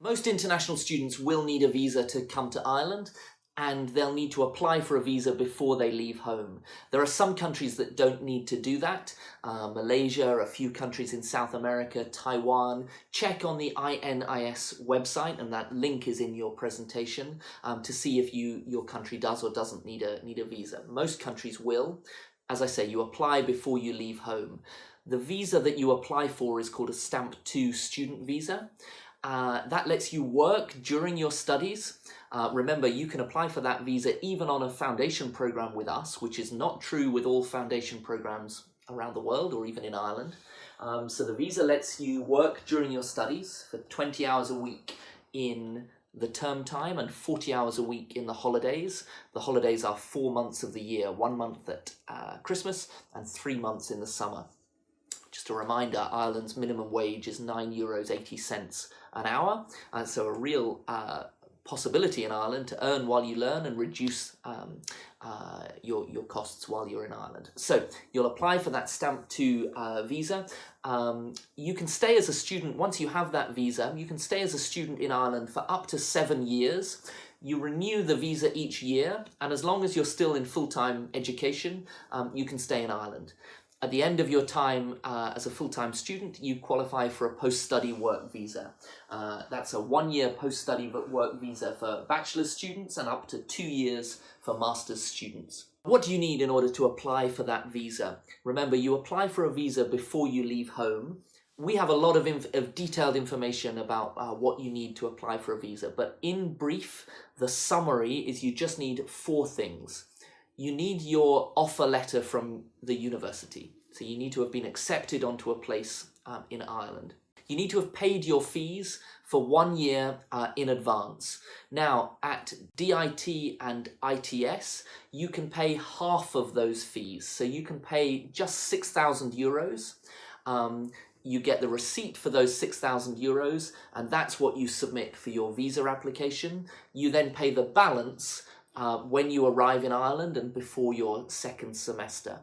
Most international students will need a visa to come to Ireland, and they'll need to apply for a visa before they leave home. There are some countries that don't need to do that. Malaysia, a few countries in South America, Taiwan. Check on the INIS website, and that link is in your presentation, to see if your country does or doesn't need a visa. Most countries will. As I say, you apply before you leave home. The visa that you apply for is called a Stamp 2 student visa. That lets you work during your studies. Remember, you can apply for that visa even on a foundation program with us, which is not true with all foundation programs around the world or even in Ireland. So the visa lets you work during your studies for 20 hours a week in the term time and 40 hours a week in the holidays. The holidays are 4 months of the year, 1 month at Christmas and 3 months in the summer. Just a reminder, Ireland's minimum wage is €9.80 an hour, so a real possibility in Ireland to earn while you learn and reduce your costs while you're in Ireland. So you'll apply for that Stamp 2 visa. You can stay as a student, once you have that visa, you can stay as a student in Ireland for up to 7 years. You renew the visa each year, and as long as you're still in full-time education, you can stay in Ireland. At the end of your time as a full-time student, you qualify for a post-study work visa. That's a 1-year post-study work visa for bachelor's students and up to 2 years for master's students. What do you need in order to apply for that visa? Remember, you apply for a visa before you leave home. We have a lot of detailed information about what you need to apply for a visa, but in brief, the summary is you just need 4 things. You need your offer letter from the university. So you need to have been accepted onto a place in Ireland. You need to have paid your fees for 1 year in advance. Now, at DIT and ITS, you can pay half of those fees. So you can pay just €6,000. You get the receipt for those €6,000, and that's what you submit for your visa application. You then pay the balance when you arrive in Ireland and before your 2nd semester.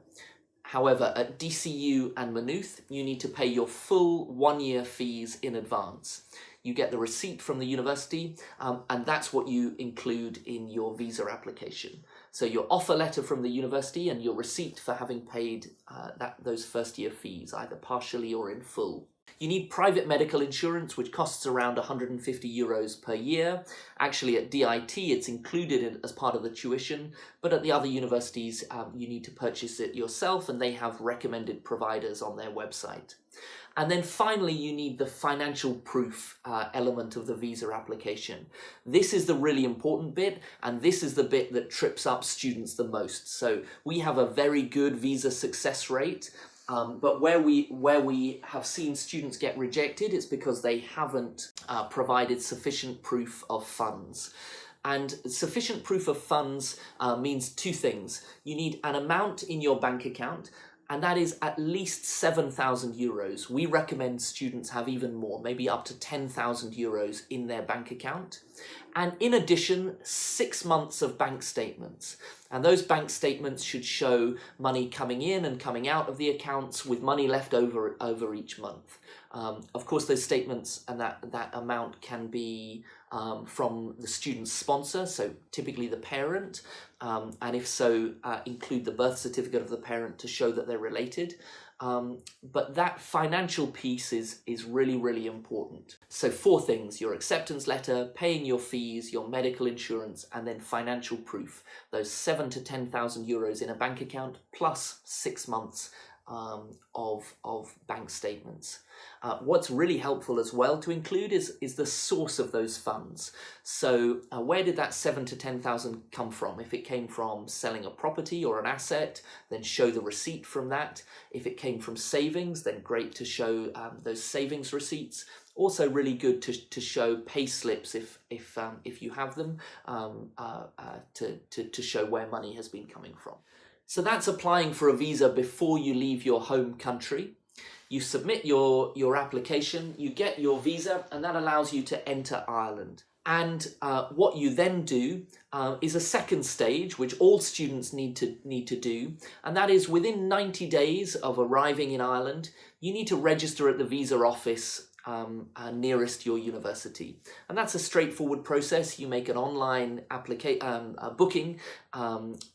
However, at DCU and Maynooth, you need to pay your full 1-year fees in advance. You get the receipt from the university, and that's what you include in your visa application. So your offer letter from the university and your receipt for having paid those first-year fees, either partially or in full. You need private medical insurance, which costs around €150 per year. Actually, at DIT, it's included as part of the tuition, but at the other universities, you need to purchase it yourself, and they have recommended providers on their website. And then finally, you need the financial proof element of the visa application. This is the really important bit, and this is the bit that trips up students the most. So we have a very good visa success rate. But where we have seen students get rejected, it's because they haven't provided sufficient proof of funds. And sufficient proof of funds means 2 things. You need an amount in your bank account, and that is at least €7,000. We recommend students have even more, maybe up to €10,000 in their bank account. And in addition, 6 months of bank statements. And those bank statements should show money coming in and coming out of the accounts with money left over each month. Of course, those statements and that amount can be from the student's sponsor, so typically the parent, and if so, include the birth certificate of the parent to show that they're related. But that financial piece is really, really important. So 4 things: your acceptance letter, paying your fees, your medical insurance, and then financial proof. Those €7,000 to €10,000 in a bank account, plus 6 months of bank statements. What's really helpful as well to include is the source of those funds. So where did that 7,000 to 10,000 come from? If it came from selling a property or an asset, then show the receipt from that. If it came from savings, then great to show those savings receipts. Also really good to show pay slips if you have them, to show where money has been coming from. So that's applying for a visa before you leave your home country. You submit your application, you get your visa, and that allows you to enter Ireland. And what you then do is a second stage, which all students need to do, and that is within 90 days of arriving in Ireland, you need to register at the visa office nearest your university. And that's a straightforward process. You make an online booking,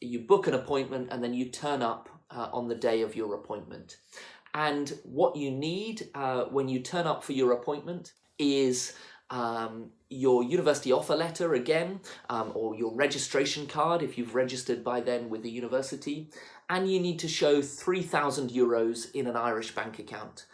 you book an appointment, and then you turn up on the day of your appointment. And what you need when you turn up for your appointment is your university offer letter again, or your registration card if you've registered by then with the university, and you need to show €3,000 in an Irish bank account.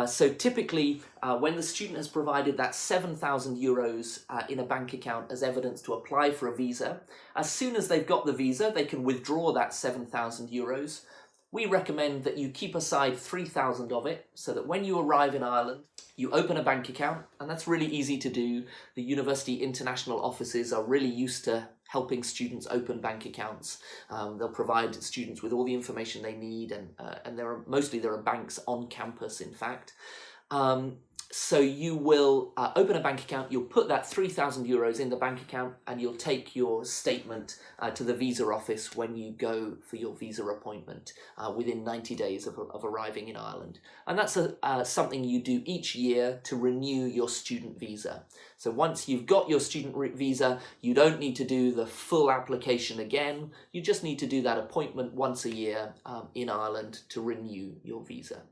So typically, when the student has provided that €7,000 in a bank account as evidence to apply for a visa, as soon as they've got the visa, they can withdraw that €7,000. We recommend that you keep aside 3,000 of it so that when you arrive in Ireland, you open a bank account, and that's really easy to do. The university international offices are really used to helping students open bank accounts. They'll provide students with all the information they need, and there are banks on campus, in fact. So you will open a bank account, you'll put that €3,000 in the bank account, and you'll take your statement to the visa office when you go for your visa appointment within 90 days of arriving in Ireland. And that's something you do each year to renew your student visa. So once you've got your student visa, you don't need to do the full application again. You just need to do that appointment once a year in Ireland to renew your visa.